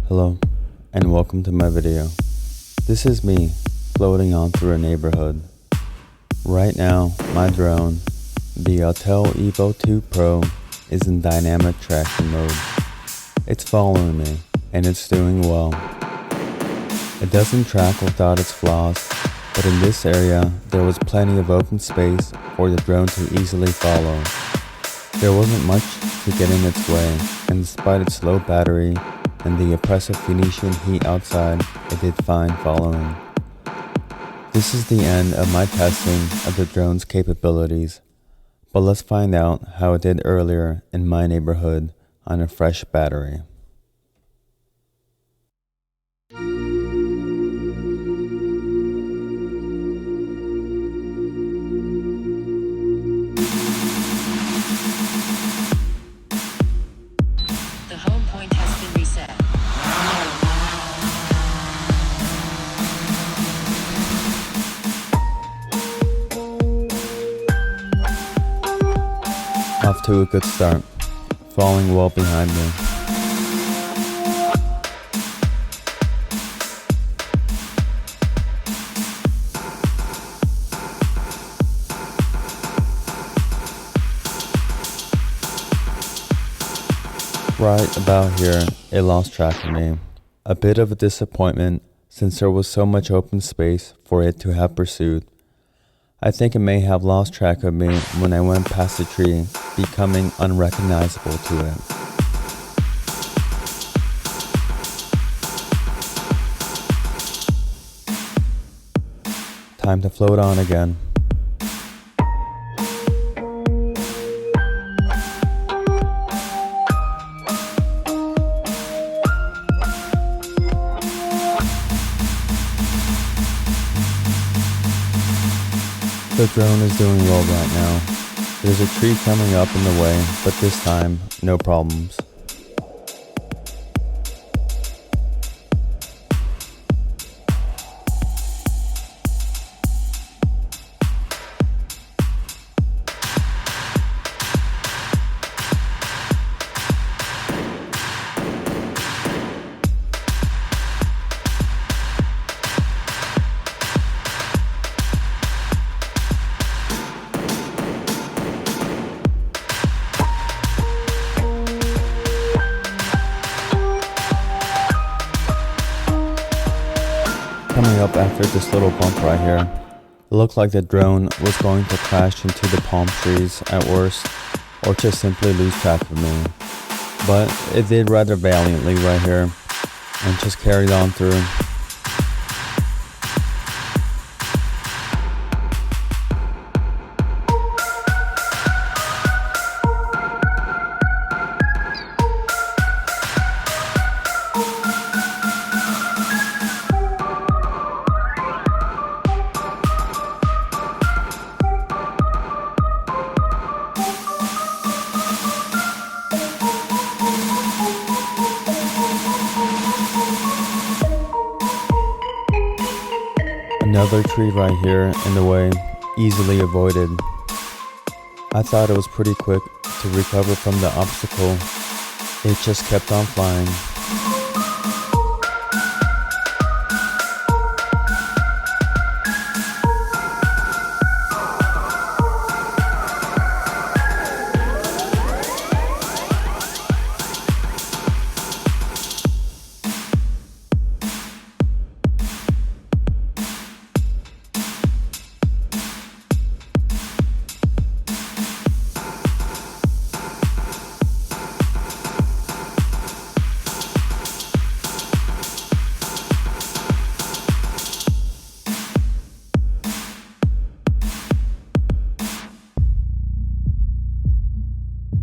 Hello, and welcome to my video. This is me, floating on through a neighborhood. Right now, my drone, the Autel EVO II Pro, is in dynamic tracking mode. It's following me, and it's doing well. It doesn't track without its flaws, but in this area, there was plenty of open space for the drone to easily follow. There wasn't much to get in its way, and despite its low battery and the oppressive Phoenician heat outside, it did fine following. This is the end of my testing of the drone's capabilities, but let's find out how it did earlier in my neighborhood on a fresh battery. The home point has been reset. Off to a good start, falling well behind me. Right about here, it lost track of me. A bit of a disappointment since there was so much open space for it to have pursued. I think it may have lost track of me when I went past the tree, becoming unrecognizable to it. Time to float on again. The drone is doing well right now. There's a tree coming up in the way, but this time, no problems. Coming up after this little bump right here, it looked like the drone was going to crash into the palm trees at worst, or just simply lose track of me. But it did rather valiantly right here, and just carried on through. Another tree right here in the way, easily avoided. I thought it was pretty quick to recover from the obstacle. It just kept on flying.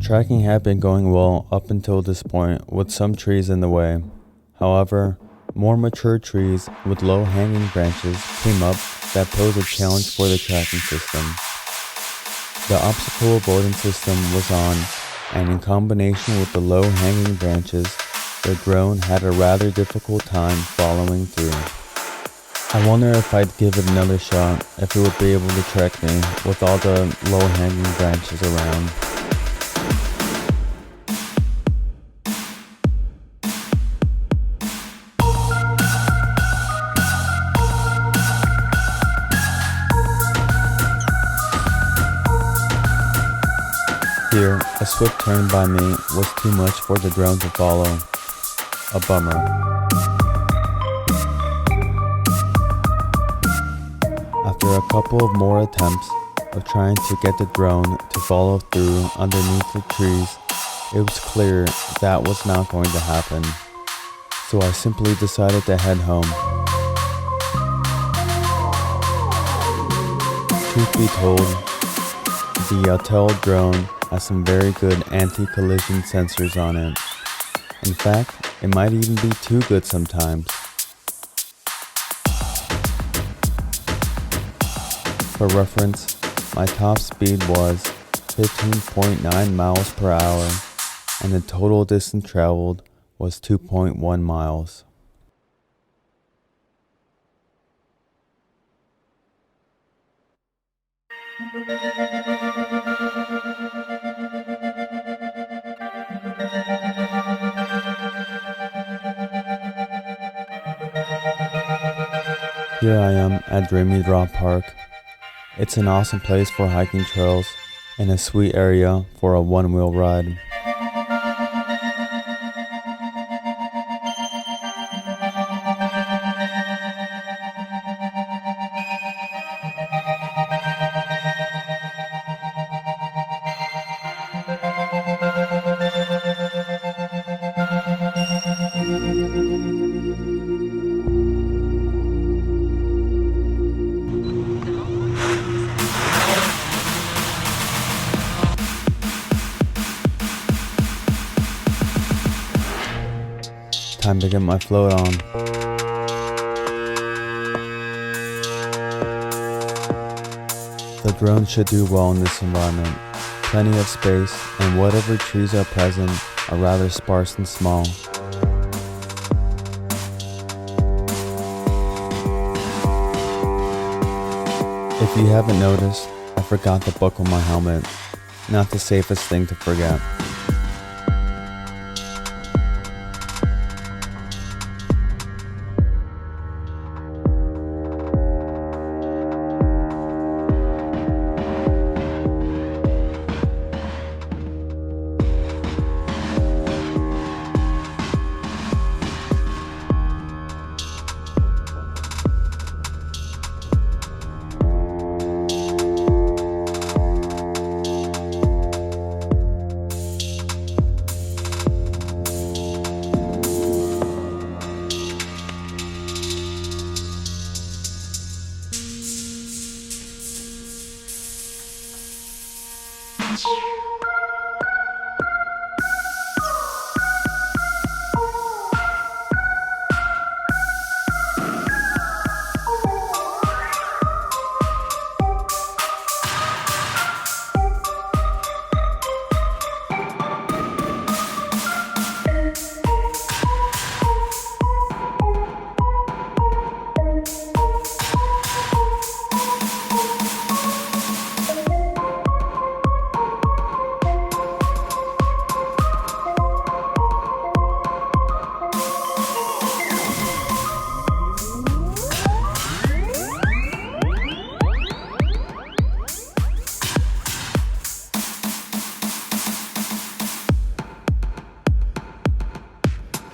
Tracking had been going well up until this point with some trees in the way. However, more mature trees with low hanging branches came up that posed a challenge for the tracking system. The obstacle avoidance system was on, and in combination with the low hanging branches, the drone had a rather difficult time following through. I wonder if I'd give it another shot, if it would be able to track me with all the low hanging branches around. a swift turn by me was too much for the drone to follow. A bummer. After a couple of more attempts of trying to get the drone to follow through underneath the trees, it was clear that was not going to happen. So I simply decided to head home. Truth be told, the Autel drone has some very good anti-collision sensors on it. In fact, it might even be too good sometimes. For reference, my top speed was 15.9 miles per hour and the total distance traveled was 2.1 miles. Here I am at Dreamy Drop Park. It's an awesome place for hiking trails and a sweet area for a one-wheel ride. Time to get my float on. The drone should do well in this environment. Plenty of space, and whatever trees are present are rather sparse and small. If you haven't noticed, I forgot to buckle my helmet. Not the safest thing to forget.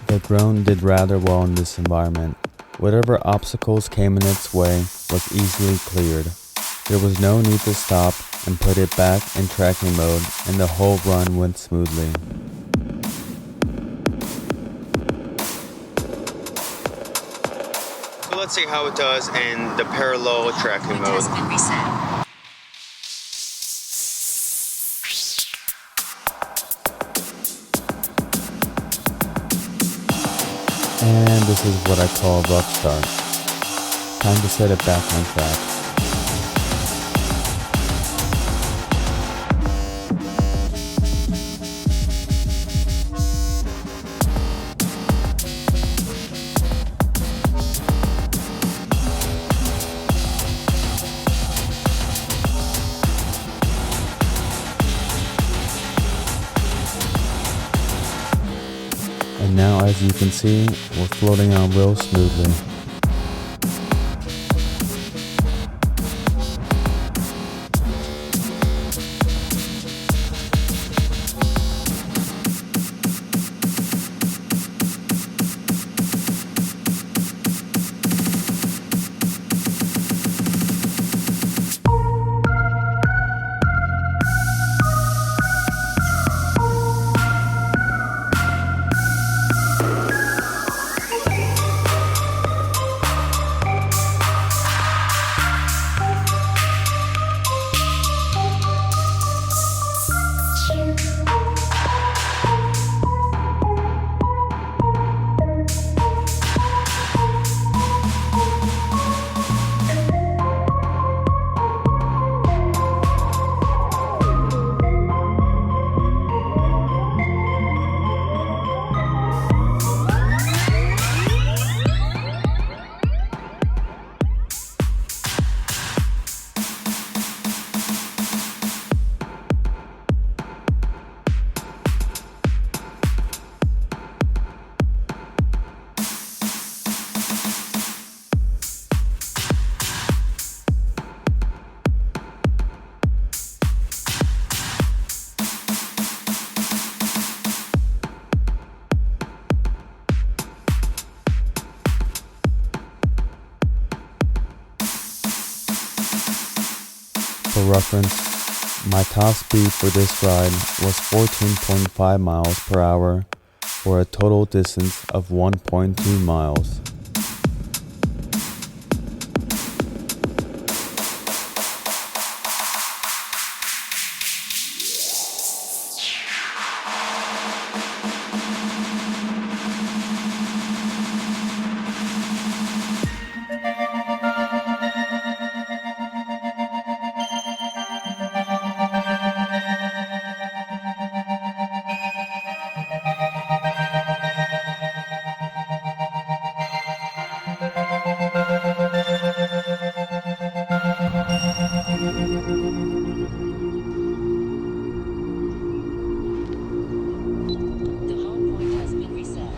The drone did rather well in this environment. Whatever obstacles came in its way was easily cleared. There was no need to stop and put it back in tracking mode, and the whole run went smoothly. So let's see how it does in the parallel tracking mode. Has been reset. And this is what I call a rough start. Time to set it back on track. And now, as you can see, we're floating on real smoothly. reference, my top speed for this ride was 14.5 miles per hour for a total distance of 1.2 miles. The home point has been reset.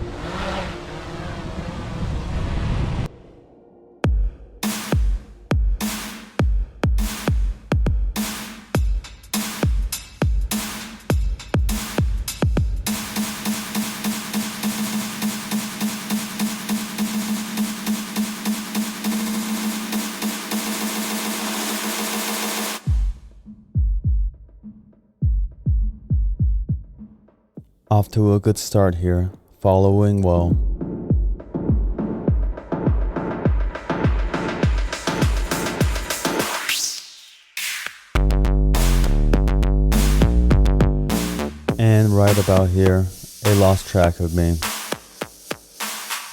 Off to a good start here, following well. And right about here, it lost track of me.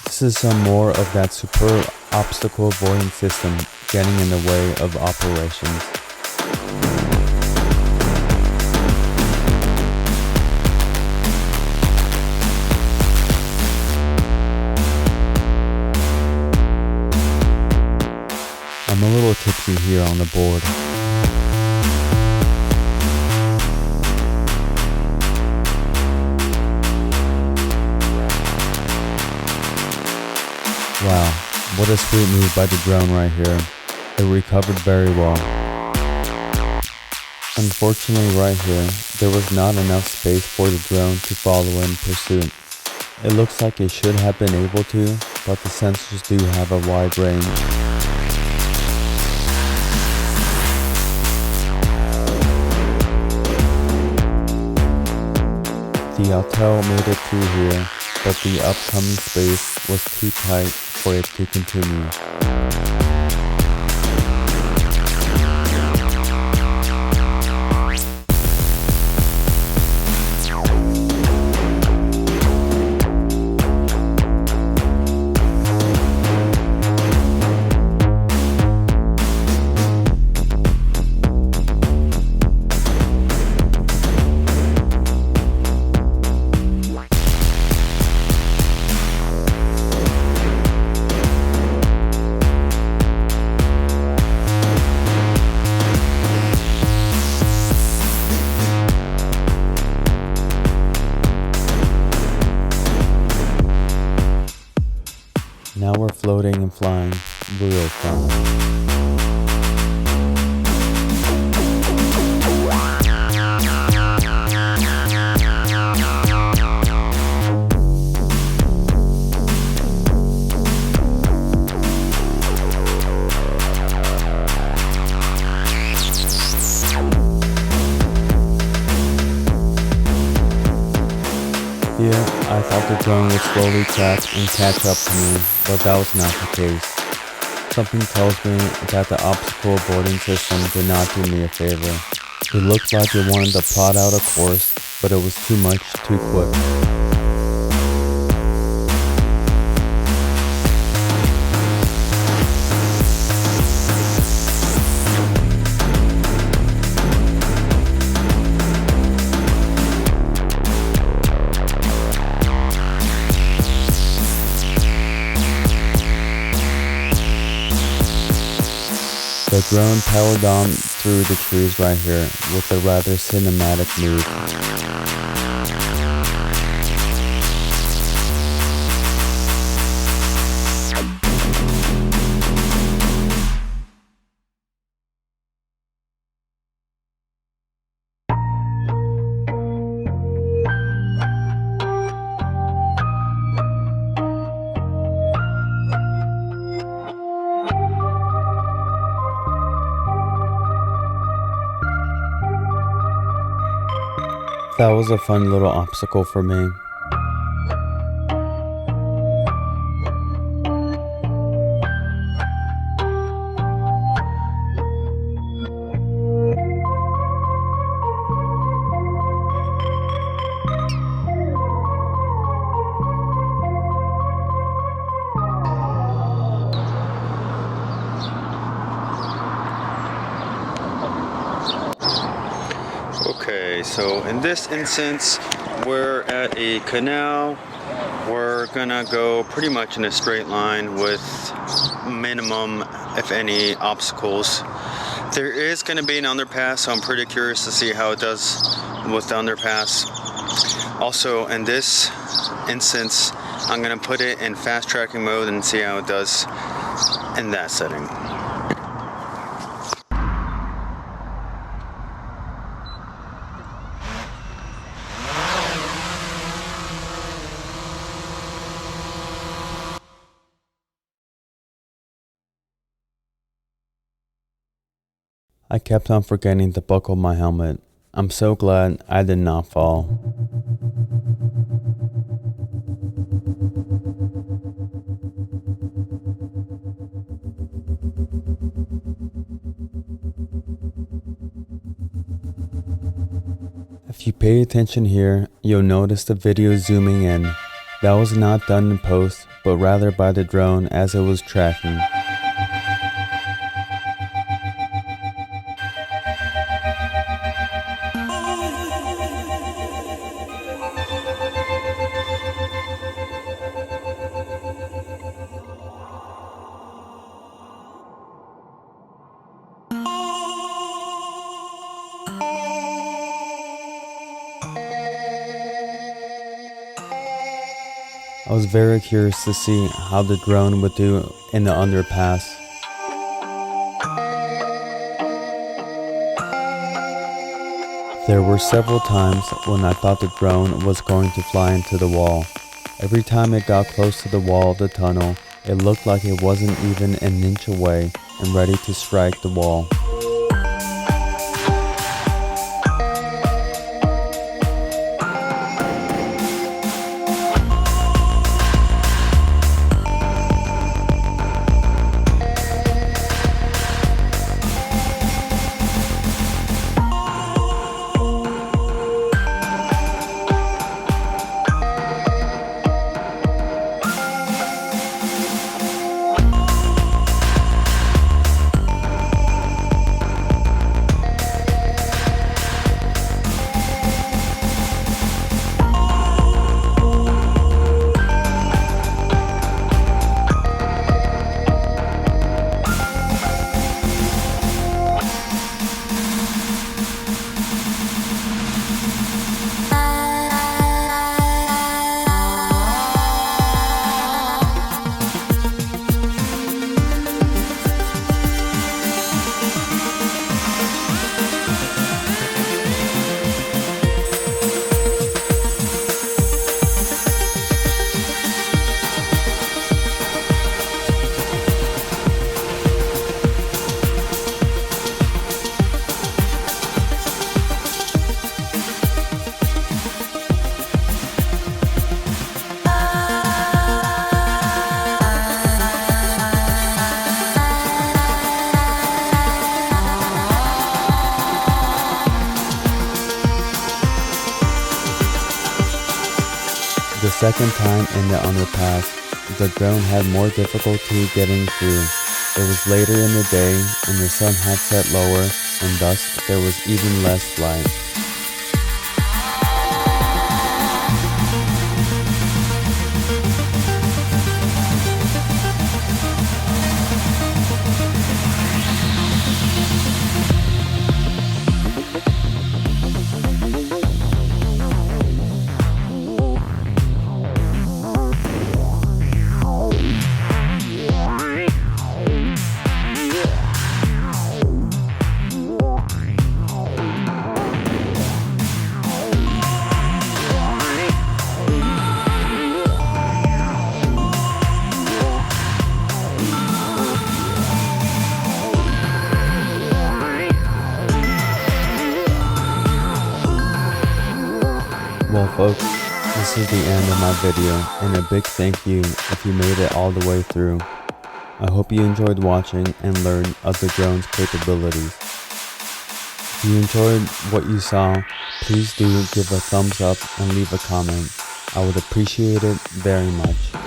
This is some more of that superb obstacle avoidance system getting in the way of operations. I'm a little tipsy here on the board. Wow, what a sweet move by the drone right here. It recovered very well. Unfortunately right here, there was not enough space for the drone to follow in pursuit. It looks like it should have been able to, but the sensors do have a wide range. The Autel made it through here, but the upcoming space was too tight for it to continue. Now we're floating and flying real fun. Here, I thought the drone would slowly track and catch up to me, but that was not the case. Something tells me that the obstacle avoidance system did not do me a favor. It looked like it wanted to plot out a course, but it was too much too quick. The drone powered on through the trees right here with a rather cinematic move. That was a fun little obstacle for me. Okay, so in this instance, we're at a canal. We're gonna go pretty much in a straight line with minimum, if any, obstacles. There is gonna be an underpass, so I'm pretty curious to see how it does with the underpass. Also, in this instance, I'm gonna put it in fast tracking mode and see how it does in that setting. I kept on forgetting to buckle my helmet. I'm so glad I did not fall. If you pay attention here, you'll notice the video zooming in. That was not done in post, but rather by the drone as it was tracking. I was very curious to see how the drone would do in the underpass. There were several times when I thought the drone was going to fly into the wall. Every time it got close to the wall of the tunnel, it looked like it wasn't even an inch away and ready to strike the wall. The second time in the underpass, the drone had more difficulty getting through. It was later in the day and the sun had set lower, and thus there was even less light. folks, this is the end of my video, and a big thank you if you made it all the way through. I hope you enjoyed watching and learned of the drone's capabilities. If you enjoyed what you saw, please do give a thumbs up and leave a comment. I would appreciate it very much.